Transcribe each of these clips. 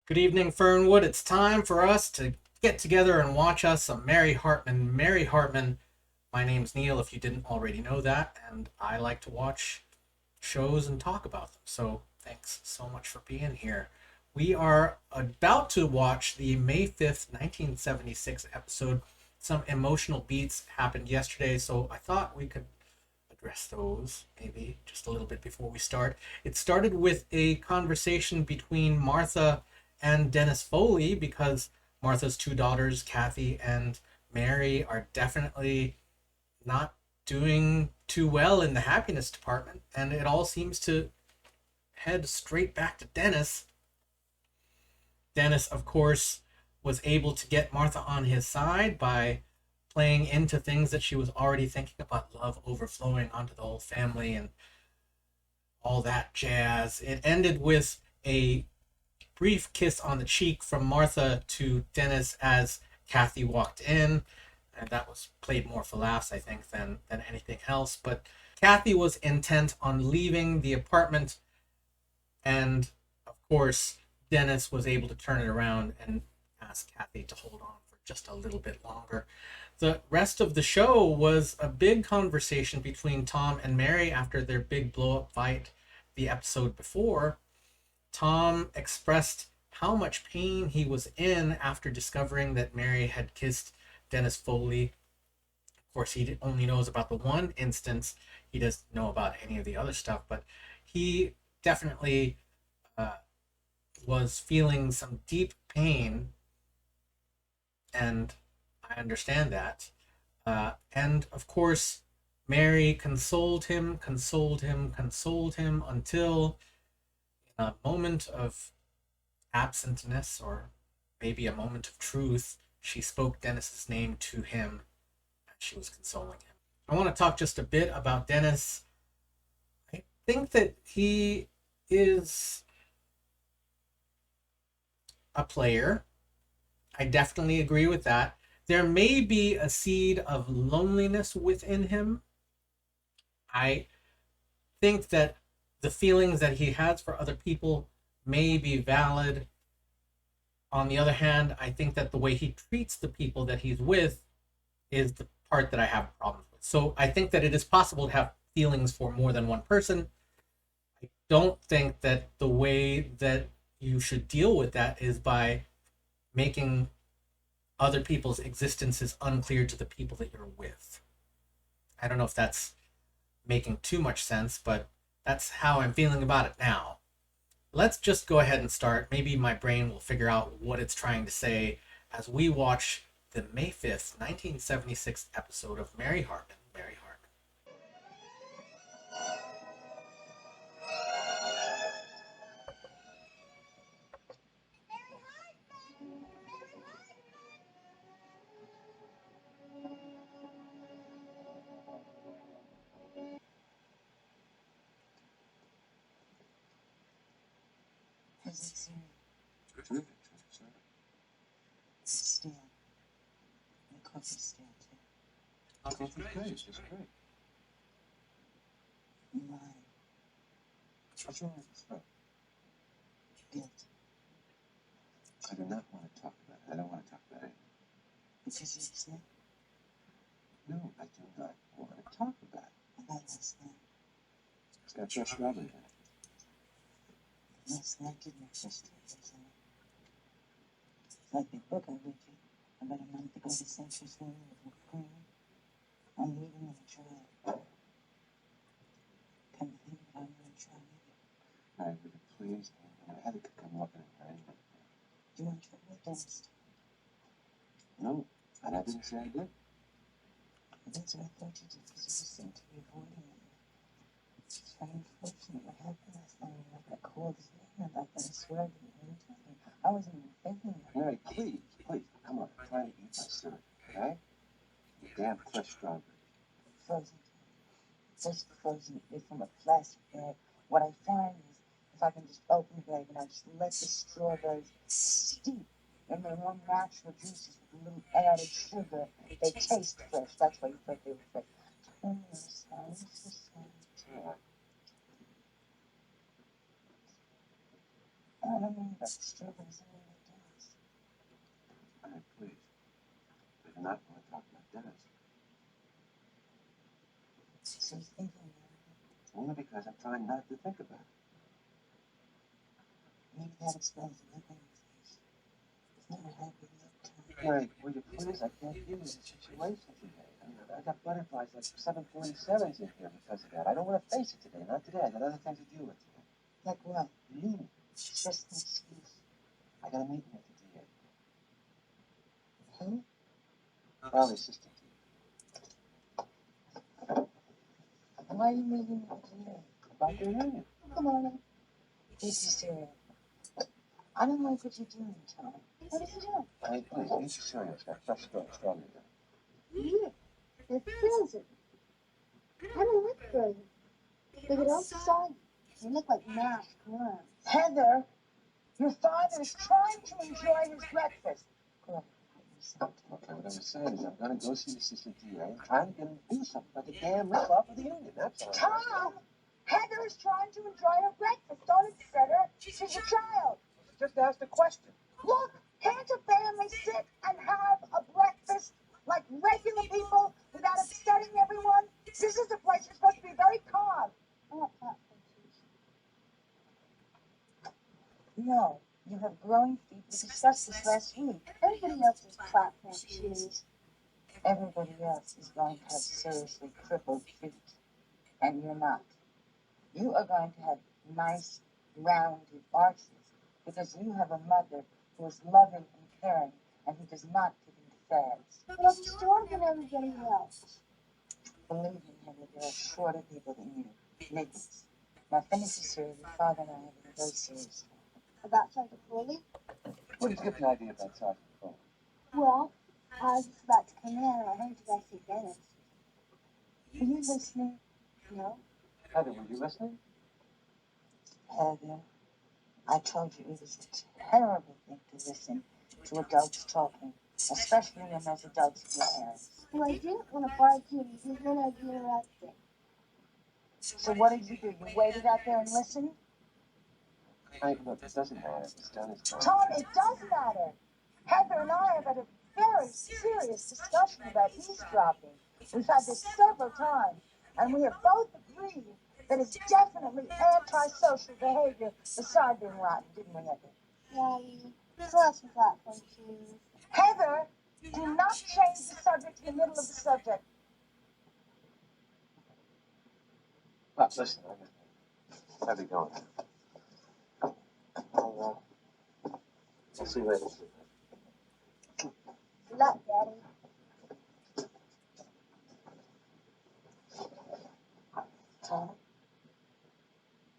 Good evening, Fernwood. It's time for us to get together and watch us some Mary Hartman. Mary Hartman. My name's Neil, if you didn't already know that, and I like to watch shows and talk about them. So thanks so much for being here. We are about to watch the May 5th, 1976 episode. Some emotional beats happened yesterday, so I thought we could address those maybe just a little bit before we start. It started with a conversation between Martha and Dennis Foley because Martha's two daughters, Kathy and Mary, are definitely not doing too well in the happiness department, and it all seems to head straight back to Dennis. Dennis, of course, was able to get Martha on his side by playing into things that she was already thinking about love overflowing onto the whole family and all that jazz. It ended with a brief kiss on the cheek from Martha to Dennis as Kathy walked in. And that was played more for laughs, I think, than anything else. But Kathy was intent on leaving the apartment, and of course, Dennis was able to turn it around and ask Kathy to hold on for just a little bit longer. The rest of the show was a big conversation between Tom and Mary after their big blow up fight the episode before. Tom expressed how much pain he was in after discovering that Mary had kissed Dennis Foley. Of course, he only knows about the one instance. He doesn't know about any of the other stuff, but he definitely uh, was feeling some deep pain, and I understand that. And of course, Mary consoled him until, in a moment of absentness, or maybe a moment of truth, she spoke Dennis's name to him and she was consoling him. I want to talk just a bit about Dennis. I think that he is a player. I definitely agree with that. There may be a seed of loneliness within him. I think that the feelings that he has for other people may be valid. On the other hand, I think that the way he treats the people that he's with is the part that I have problems with. So I think that it is possible to have feelings for more than one person. I don't think that the way that you should deal with that is by making other people's existences unclear to the people that you're with. I don't know if that's making too much sense, but that's how I'm feeling about it now. Let's just go ahead and start. Maybe my brain will figure out what it's trying to say as we watch the May 5th, 1976 episode of Mary Hartman. Mary Hartman. How's it seem? Terrific, sir. Still. And coffee still, too. Coffee's great, it's great. Mine. What's wrong with this? Guilt. I do not want to talk about it. I don't want to talk about it. Because you're upset No, I do not want to talk about it. about last night. It's got fresh strawberry in it. Last night did make us strawberries in it. It's like the book I read you about a month ago, the Century's Women with Cream. I'm leaving in a trial. Come to think of it, I'm going to try it. All right, would you please? I had to come up with an arrangement. Do you want to try with dentist? No, and I didn't say I did. That's what I thought you did, because you just seemed to be avoiding it. It's very unfortunate what happened last night. Like I called his name, like I swear to you, you told me. I wasn't even thinking of it. Mary, please, come on. Try to eat my syrup, okay? You damn fresh strawberry. Frozen. Just frozen it from a plastic bag. What I find is if I can just open the bag and I just let the strawberries steep in their own natural juices with a little added sugar, they taste fresh. That's why you thought they were fresh. Tell me, I'm sorry, I'm so sorry. Yeah. I don't know about the strawberries and all that does. All right, please. I do not want to talk about Dennis. So you're thinking about it. Only because I'm trying not to think about it. Maybe that explains the look on your face. It's not a happy look, Tom. Mary, will you please? I can't deal with the situation today. I got butterflies like 747s in here because of that. I don't want to face it today. Not today. I got other things to deal with today. Like what? Meeting. It's just an excuse. I got a meeting with the DA. Who? Probably assistant DA. Why are you meeting with the DA? About the reunion. Come on. Be serious. I don't like what you're doing, Tom. What are you doing? Hey, please, be serious. Got fresh strawberry. Yeah, it fills it. I don't look good. Look at outside. You look like mashed worms. Heather, your father is trying to enjoy his breakfast. Go on. Okay, what I was saying is I'm going to go see the assistant DA and try to get him to do something about the damn rip-off of the union. That's all. Tom, Heather is trying to enjoy her breakfast. Don't upset her. She's a child. Just ask the question. Look, can't a family sit and have a breakfast like regular people without upsetting everyone? This is a place you're supposed to be very calm. I want platform cheese. No, you have growing feet. We discussed this last week. Everybody else is platform cheese. Everybody else is going to have seriously crippled feet, and you're not. You are going to have nice, rounded arches because you have a mother who is loving and caring and who does not give into fads. But I'm stronger than everybody else. Believe me, Henry, there are shorter people than you. Midgets. Now finish the cereal. Your father and I have a very serious talk. About Sergeant Foley? Where did you get the idea about Sergeant Foley? Well, I was just about to come in and I heard you guys say Dennis. Are you listening? No? Heather, were you listening? Heather, I told you it is a terrible thing to listen to adults talking, especially when those adults are your parents. Well, I didn't want to barge in because then I'd be interrupted. So what did you do? You waited out there and listened? Hey, look, it doesn't matter. It's done, it's done. Tom, it does matter. Heather and I have had a very serious discussion about eavesdropping. We've had this several times, and we have both agreed that it's definitely antisocial behavior besides being rotten, didn't we, Heather? Yeah, so have some platform cheese. Heather, do not change the subject in the middle of the subject. Well, listen, how's it going? I'll see you later. Good luck, Daddy. Tom,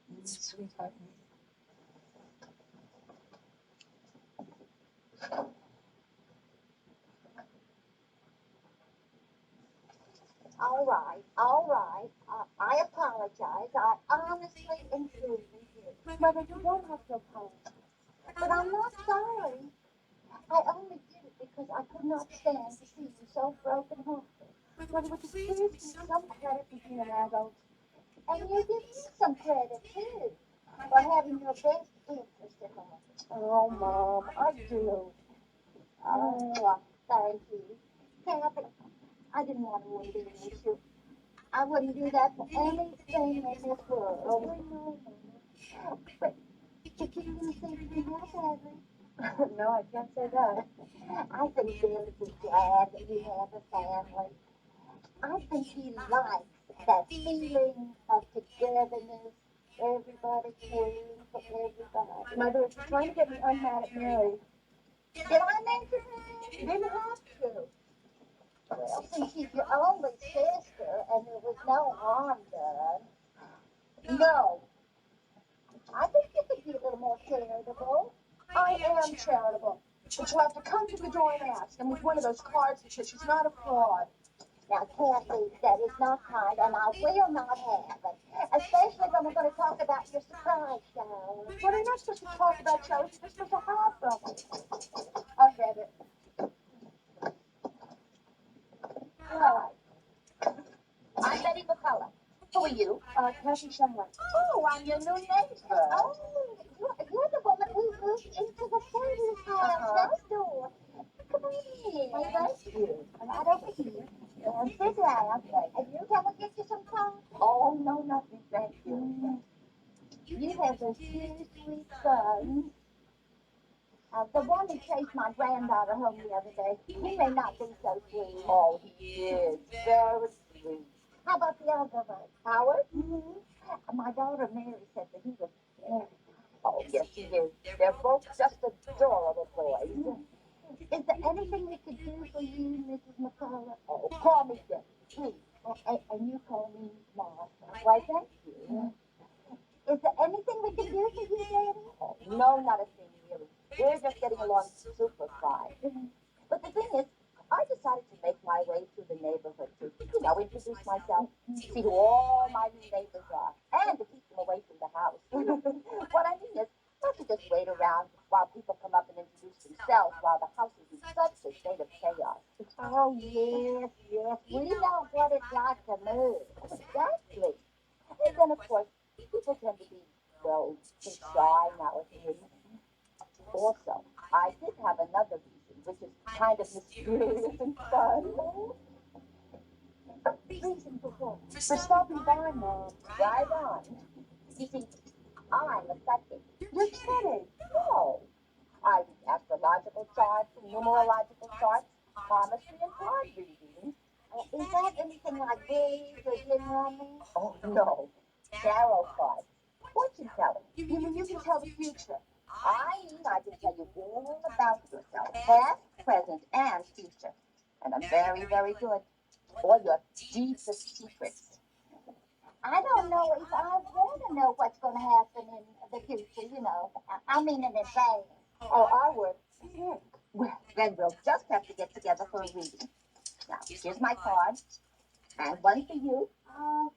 you and sweetheart me. All right. I apologize. I honestly and truly do. Mother, you don't have to apologize. But I'm not sorry. I only did it because I could not stand to see you so broken-hearted. Mother, would you please give me some credit for being an adult? And you give me some credit, too, for having your best interest at heart. Oh, Mom, I do. Oh, thank you. Kathy, I didn't want to inconvenience you. I wouldn't do that for anything in this world. I know, Mama. But you're going to say to me now, Sadly? No, I can't say that. I think Dennis is glad that we have a family. I think he likes that feeling of togetherness, everybody caring for everybody. Mother, if you're trying to get me unmad at Mary, did I mention that? You didn't have to. Well, since she's your only sister and there was no harm done. No. I think you could be a little more charitable. I am charitable. But you have to come to the door and ask. And with one of those cards that says she's not a fraud. Now, Kathy, that is not kind, and I will not have it. Especially when we're going to talk about your surprise show. Well, we're not supposed to talk about shows. We're supposed to have them. I'll get it. All right. I'm Betty McCullough. Who are you? Kathy Shumway. Oh, I'm your new neighbor. Oh, you're the woman we to the service house next door. Come on in. Oh, thank you. Right over here. And sit down. And you come and get you some coffee. Oh, no, nothing, thank you. You have those two sweet sons. The one who chased my granddaughter home the other day, he may not be so sweet. Oh, he is very sweet. How about the other one? Howard? My daughter Mary said that he was very Oh, yes, he is. They're both just adorable boys. Is there anything we could do for you, Mrs. McCullough? Oh, call me Dick, please. And you call me Martha. Why, thank you. Is there anything we can do for you, Daddy? Oh, no, not a thing, really. We're just getting along super fine. But the thing is, I decided to make my way through the neighborhood to, introduce myself, see who all my new neighbors are, and to keep them away from the house. What I mean is, not to just wait around while people come up and introduce themselves while the house is in such a state of chaos. Oh, yes, yes. We know what it's like to move. Exactly. And then, of course, people tend to be, well, too shy nowadays. Also, I did have another reason, which is kind of mysterious and fun. Reason for what? For stopping by, Mom. Right on. You see, I'm a psychic. You're kidding. No. I read astrological charts, numerological charts, palmistry, and card reading. Is that anything like bees or gin Oh, no. Tarot cards. Fortune telling. You mean you can tell the future? I can tell you all about yourself, past, present, and future. And I'm very, very good. All your deepest secrets. I don't know if I want to know what's going to happen in the future, I mean in advance. Oh, I would. Well, then we'll just have to get together for a reading. Now, here's my card, and one for you. Oh,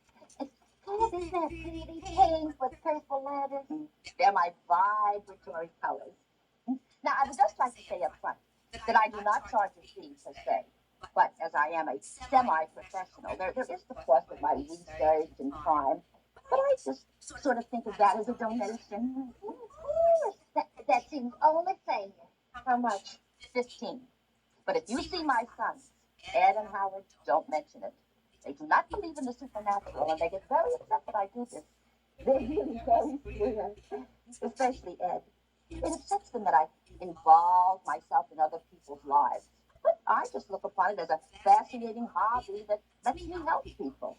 God, isn't that pretty? Pink with purple letters. They're my vibratory colors. Now, I would just like to say up front that I do not charge a fee per se. But as I am a semi-professional, there is the cost of my research and time. But I just sort of think of that as a donation. Of course. That seems only fair. How much? 15. But if you see my sons, Ed and Howard, don't mention it. They do not believe in the supernatural, and they get very upset that I do this. They're really very sweet, especially Ed. It upsets them that I involve myself in other people's lives. But I just look upon it as a fascinating hobby that lets me help people.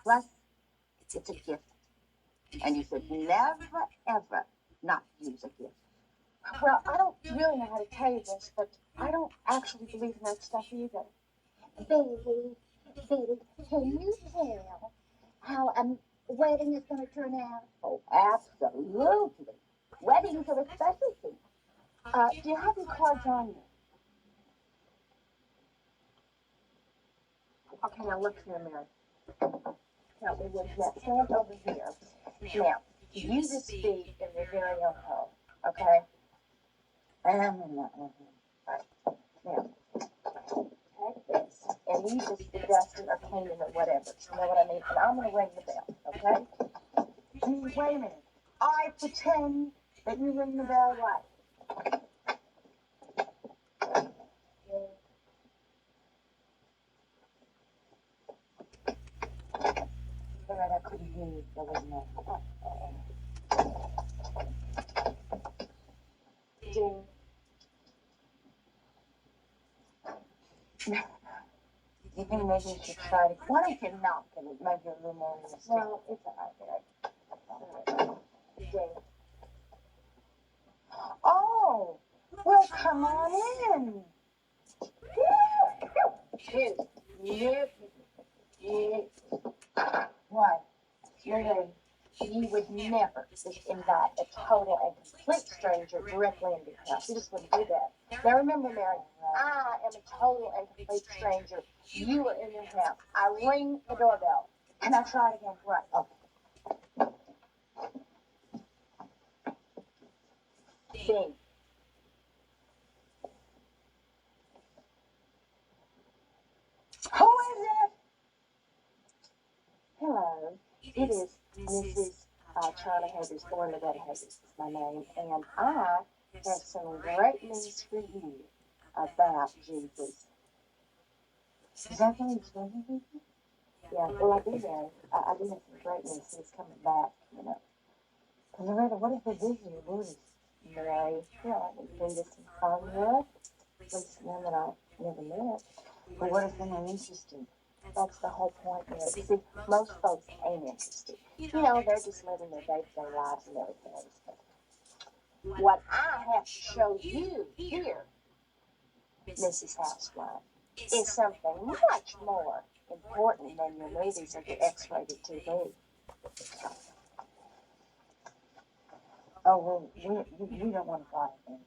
Plus, it's a gift. And you should never, ever not use a gift. Well, I don't really know how to tell you this, but I don't actually believe in that stuff either. Betty, can you tell how a wedding is going to turn out? Oh, absolutely. Weddings are a specialty. Do you have your cards on you? Okay, now look here, Mary. Now, we will stand over here. Now, you just speak in your very own home, okay? Right. Now, take this, and you just be dusting or cleaning or whatever. You know what I mean? And I'm going to ring the bell, okay? Wait a minute. I pretend that you ring the bell right. All right, I couldn't hear you. There was no. Ding. You think maybe you should try to. Why don't you knock and it might be a little more realistic? No, it's all right. Ding. Oh, well, come on in. What? Lily, you would never just invite a total and complete stranger directly into your house. You just wouldn't do that. Now remember, Mary, I am a total and complete stranger. You are in your house. I ring the doorbell. And I try it again. Right. Okay. Ding. Who is it? Hello. It is Mrs. Charlie Haggis, Glenda Haggis is my name, and I have some great news for you about Jesus. Is that what he's doing with you? Yeah, well, I do know. I do have some great news. He's coming back, you know. Loretta, what if they visit your booties? Mary, you know, I can do this in Fernwood. At least none that I never met. But what if they're not interested? That's the whole point, Mary. See, most folks ain't interested. You know, they're just living their day-to-day lives and everything. What I have to show you here, Mrs. Housewife, is something much more important than your movies or your X-rated TV. Oh, well, we don't want to buy it then.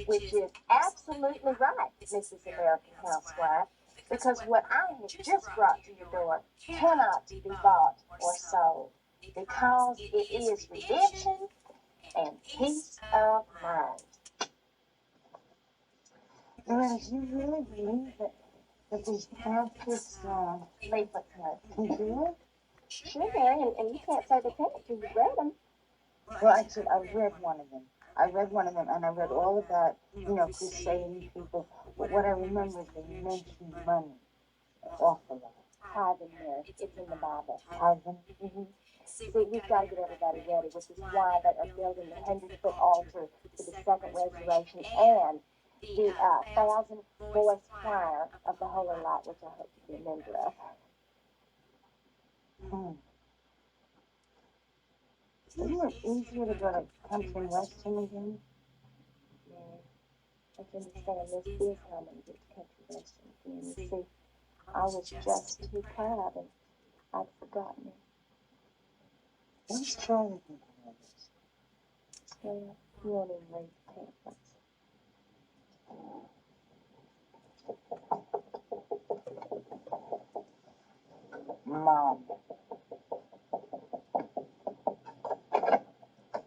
Which is absolutely right, Mrs. American Housewife, because what I have just brought to your door cannot be bought or sold, because it is redemption and peace of mind. Loretta, do you really believe that these pamphlets, Leaflets, no. can do it? Sure, Mary, and you can't say they can't till you've read them. Well, actually, I read one of them. And I read all about, crusading people. But what I remember is they mentioned money an awful lot. Tithing, Mary, it's in the Bible. Tithing. See, we've got to get everybody ready, which is why they are building the 100-foot altar for the second resurrection and the 1,000-voice choir of the Holy Light, which I hope to be a member of. Isn't it easier to go to country and western again? Mary, I can understand this is how I'm going to get to country western again. You see, I was just too proud and I'd forgotten it. What does Charlie think of all this? Well, you won't even read the pamphlets. Mom.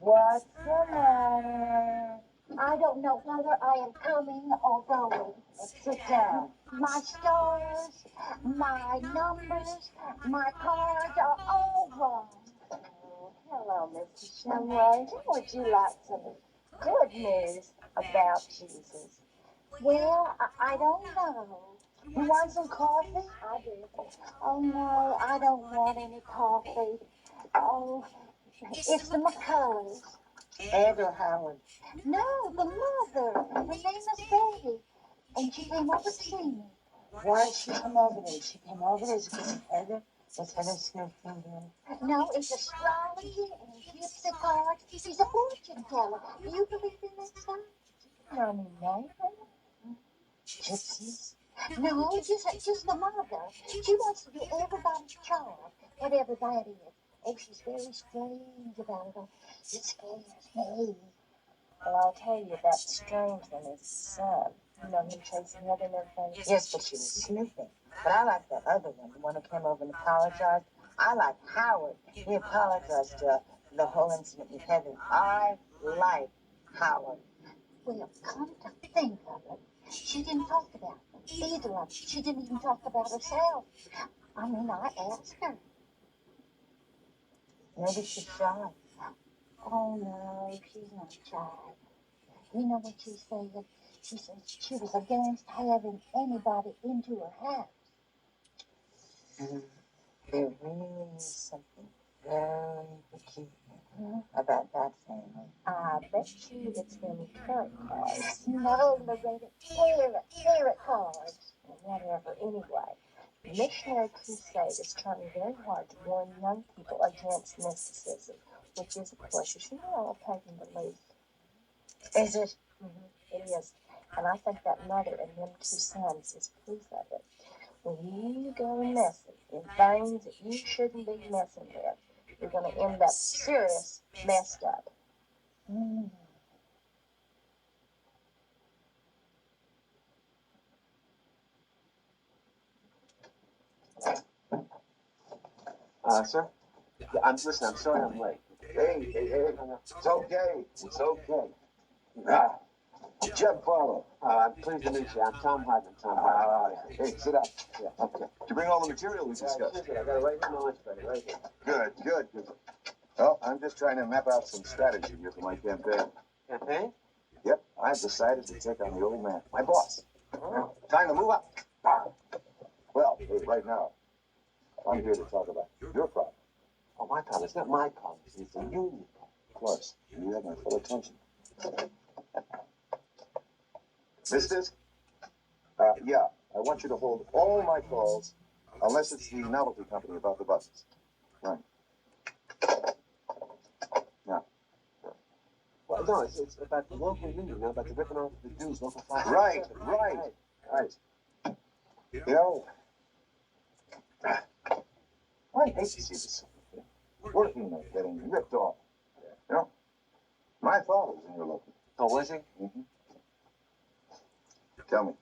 What's the matter? I don't know whether I am coming or going. Sit down. My stars, my numbers, my cards are all wrong. Oh, hello, Mrs. Shamroy. Would you like some good news about Jesus? Well, I don't know. You want some coffee? I do. Oh no, I don't want any coffee. Oh, it's the McCullough. Ed or Howard? No, the mother. Her name is Betty. And she came over to see me. Why did she come over there? She came over there to get Heather. Was Heather snooping in? No, it's astrology and gypsy cards. She's a fortune teller. Do you believe in that stuff? No, no. Gypsies? No, just the mother. She wants to be everybody's child, whatever that is. Oh, she's very strange about it all. It scares me. Well, I'll tell you that strange one is the son. You know, him chasing Heather and everything. Yes, but she was snooping. But I like that other one, the one who came over and apologized. I like Howard. He apologized to the whole incident with Heather. I like Howard. Well, come to think of it, she didn't talk about them, either of them. She didn't even talk about herself. I mean, I asked her. Maybe she's shy. Oh, no, she's not shy. You know what she said? She said she was against having anybody into her house. There really is something very peculiar about that family. I bet you it's them current cards. No, Loretta, tarot cards. Whatever, anyway. The missionary crusade is trying very hard to warn young people against mysticism, which is, of course, as you know, a pagan belief. Is it? It is. And I think that mother and them two sons is proof of it. When you go messing in things that you shouldn't be messing with, you're going to end up serious messed up. Sir? Yeah, listen, I'm sorry I'm late. Hey, it's okay. It's okay. Jeb Barlow. I'm pleased to meet you. I'm Tom Hartman. Hey, sit up. Yeah, okay. Did you bring all the material we discussed? I got it right here in my lunch bag, right here. Good. Well, I'm just trying to map out some strategy here for my campaign. Campaign? Yep. I've decided to take on the old man, my boss. Time to move up. Well, hey, right now, I'm here to talk about your problem. Oh, my problem? It's not my problem. It's a union problem. Of course. You have my full attention. Mrs. Yeah, I want you to hold all my calls, unless it's the novelty company about the buses. Right. Now. Well, no, it's about the local union, you know, about the ripping off the dues, local 5. Right. You know, I hate to see this working men getting ripped off. You know, my father was in your local. Oh, was he? Mm-hmm. Tell me,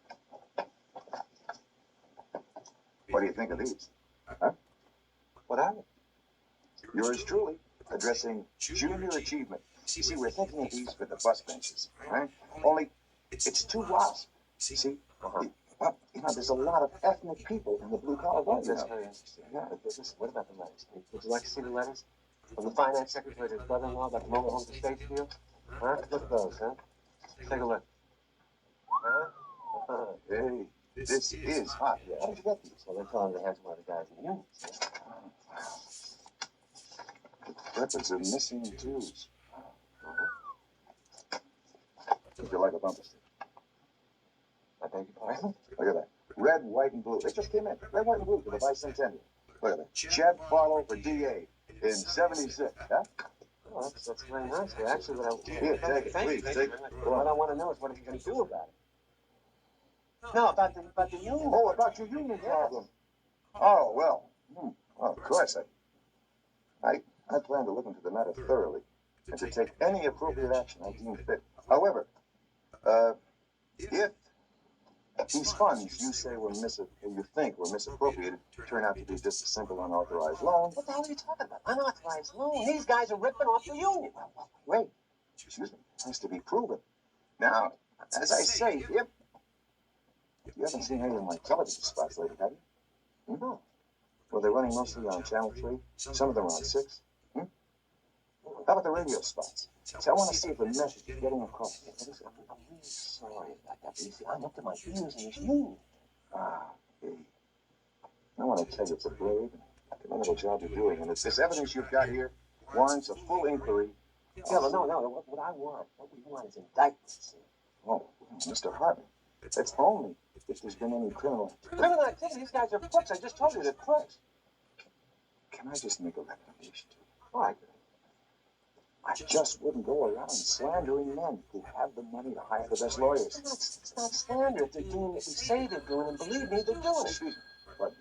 what do you think of these? Huh? What happened? Yours truly, addressing junior achievement. You see, we're thinking of these for the bus benches, right? Only, it's too wasp. See? You know, there's a lot of ethnic people in the blue-collar world. That's very interesting. Yeah, listen, what about the letters? Would you like to see the letters? From the finance secretary to his brother-in-law about the mobile home estates deal? Huh? Look at those, huh? Take a look. Huh? Hey, this is hot. Yeah, how did you get these? Well, they're telling the hands of one of the guys in the union. The weapons are missing tools. Would you like a bumper sticker? I beg your pardon? Look at that. Red, white, and blue. They just came in. Red, white, and blue for the bicentennial. Look at that. Chet Barlow for DA in 76. Huh? Oh, that's very nice. Well, actually, what I... Here, take it. Please, take it. What I want to know is what are you going to do about it? No, about the union. Oh, about your union problem. Oh, well. Well, of course. I plan to look into the matter thoroughly and to take any appropriate action I deem fit. However, if these funds you say were you think were misappropriated turn out to be just a simple unauthorized loan. What the hell are you talking about? Unauthorized loan? These guys are ripping off the union. Wait, excuse me, it has to be proven. Now, as I say, if you haven't seen any of my television spots lately, have you? No. Well, they're running mostly on Channel 3. Some of them are on 6. How about the radio spots? See, I want to see if the message is getting across. I'm really sorry about that. But you see, I'm up to my ears in this union. Hey. I want to tell you it's a brave and commendable job you're doing. And it's this evidence you've got here warrants a full inquiry. Yeah, but no. What I want, what we want is indictments. Oh, Mr. Hartman, that's only if there's been any criminal activity. These guys are crooks. I just told you they're crooks. Can I just make a recommendation to you? All right. I just wouldn't go around slandering men who have the money to hire the best lawyers. It's not slander if they're doing what we say they're doing, and believe me, they're doing it. Excuse me, but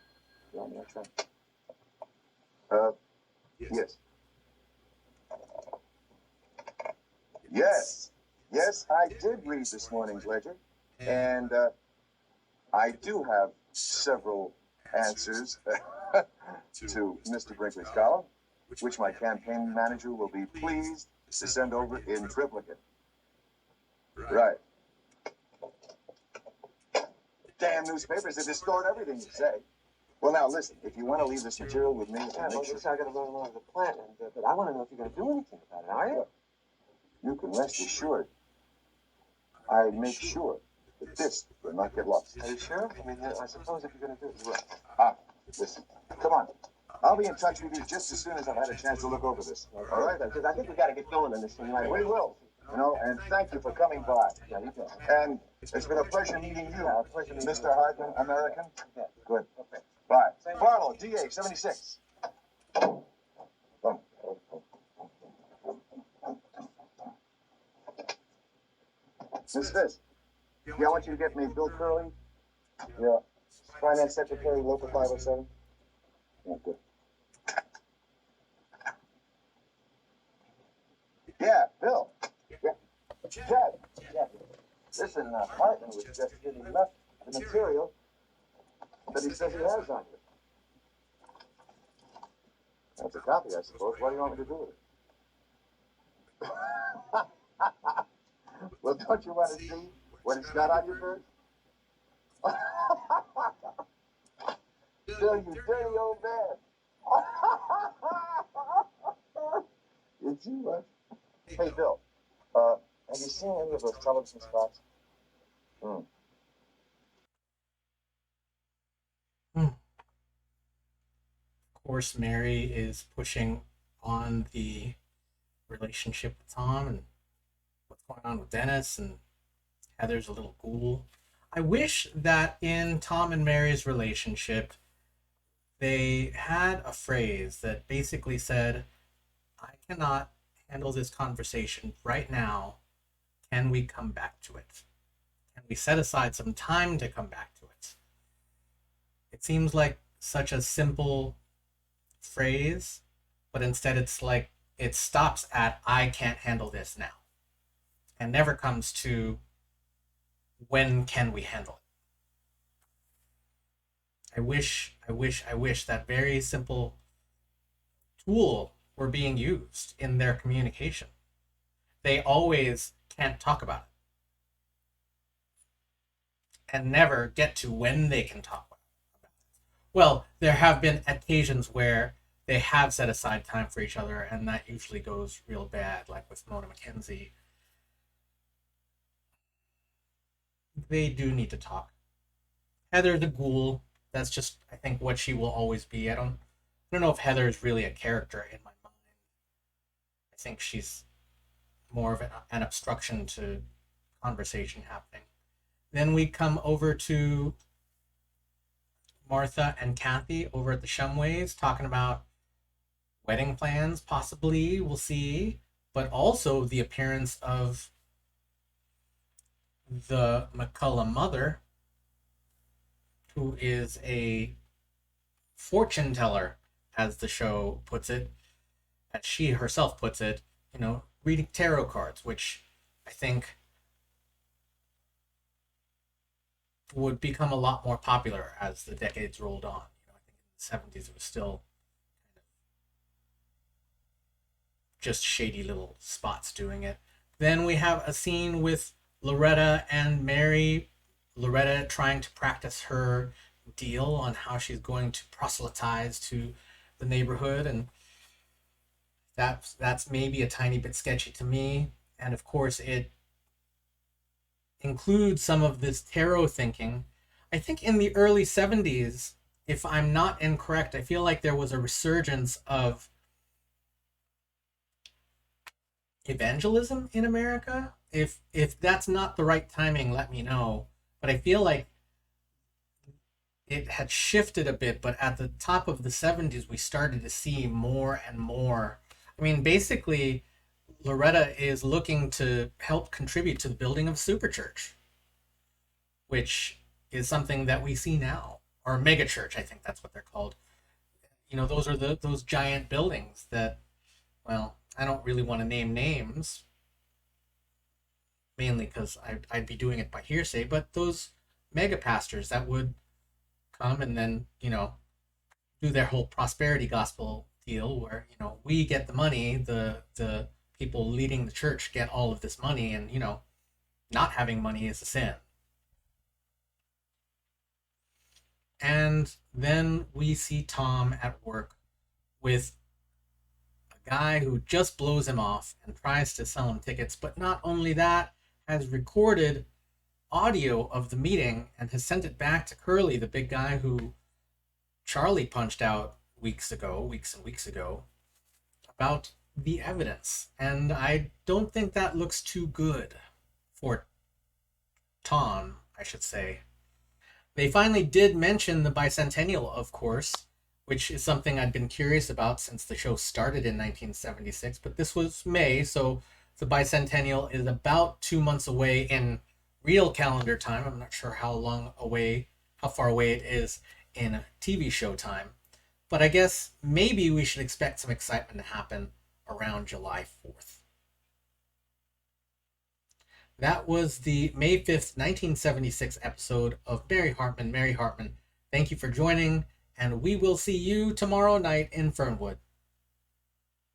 you're on the right track. Yes. Yes, I did read this morning's ledger, and I do have several answers to Mr. Brinkley's column, which my campaign manager will be pleased to send over in triplicate. Right. Damn newspapers, they distort everything you say. Well, now, listen, if you want to leave this material with me... Yeah, well, I got to run along the plant, but I want to know if you're going to do anything about it, are you? You can rest assured. I make sure that this will not get lost. Are you sure? I mean, I suppose if you're going to do it, you will. Listen, come on. I'll be in touch with you just as soon as I've had a chance to look over this. All right? Because I think we got to get going on this thing right away. We will. You know, and thank you for coming by. Yeah, you too. And it's been a pleasure meeting you, Mr. Hartman, American. Yeah. Good. Okay. Bye. Barlow, DA, 76. Miss Fisk, yeah, I want you to get me Bill Curley. Yeah. Finance Secretary, Local 507. Yeah, good. Yeah, Bill. Yeah. Chad. Yeah. Listen, Hartman was just giving left the material that he says he has on you. That's a copy, I suppose. What do you want me to do with it? Well, don't you want to see what it's got on you first? Bill, you dirty old man. It's you, huh? Hey, Bill. Have you seen any of those television spots? Hmm. Of course, Mary is pushing on the relationship with Tom and what's going on with Dennis, and Heather's a little ghoul. I wish that in Tom and Mary's relationship, they had a phrase that basically said, I cannot handle this conversation right now. Can we come back to it? Can we set aside some time to come back to it? It seems like such a simple phrase, but instead it's like it stops at, I can't handle this now, and never comes to, when can we handle it? I wish that very simple tool were being used in their communication. They always can't talk about it and never get to when they can talk about it. Well, there have been occasions where they have set aside time for each other, and that usually goes real bad, like with Mona McKenzie. They do need to talk. Heather the Ghoul, that's just, I think, what she will always be. I don't know if Heather is really a character in my mind. I think she's more of an obstruction to conversation happening. Then we come over to Martha and Kathy over at the Shumways talking about wedding plans, possibly, we'll see, but also the appearance of the McCullum mother, who is a fortune teller, as the show puts it, as she herself puts it, reading tarot cards, which I think would become a lot more popular as the decades rolled on. I think in the 70s it was still just shady little spots doing it. Then we have a scene with Loretta and Mary. Loretta trying to practice her deal on how she's going to proselytize to the neighborhood, and that's maybe a tiny bit sketchy to me. And of course, it includes some of this tarot thinking. I think in the early 70s, if I'm not incorrect, I feel like there was a resurgence of evangelism in America. If that's not the right timing, let me know. But I feel like it had shifted a bit, but at the top of the 70s, we started to see more and more. I mean, basically, Loretta is looking to help contribute to the building of a superchurch, which is something that we see now, or a megachurch, I think that's what they're called. Those are those giant buildings that, well, I don't really want to name names, mainly because I'd be doing it by hearsay, but those mega pastors that would come and then, do their whole prosperity gospel deal where, we get the money, the people leading the church get all of this money, and, not having money is a sin. And then we see Tom at work with a guy who just blows him off and tries to sell him tickets, but not only that, has recorded audio of the meeting and has sent it back to Curly, the big guy who Charlie punched out weeks and weeks ago, about the evidence. And I don't think that looks too good for Tom, I should say. They finally did mention the bicentennial, of course, which is something I'd been curious about since the show started in 1976, but this was May, so the bicentennial is about 2 months away in real calendar time. I'm not sure how far away it is in TV show time, but I guess maybe we should expect some excitement to happen around July 4th. That was the May 5th, 1976 episode of Mary Hartman. Thank you for joining, and we will see you tomorrow night in Fernwood.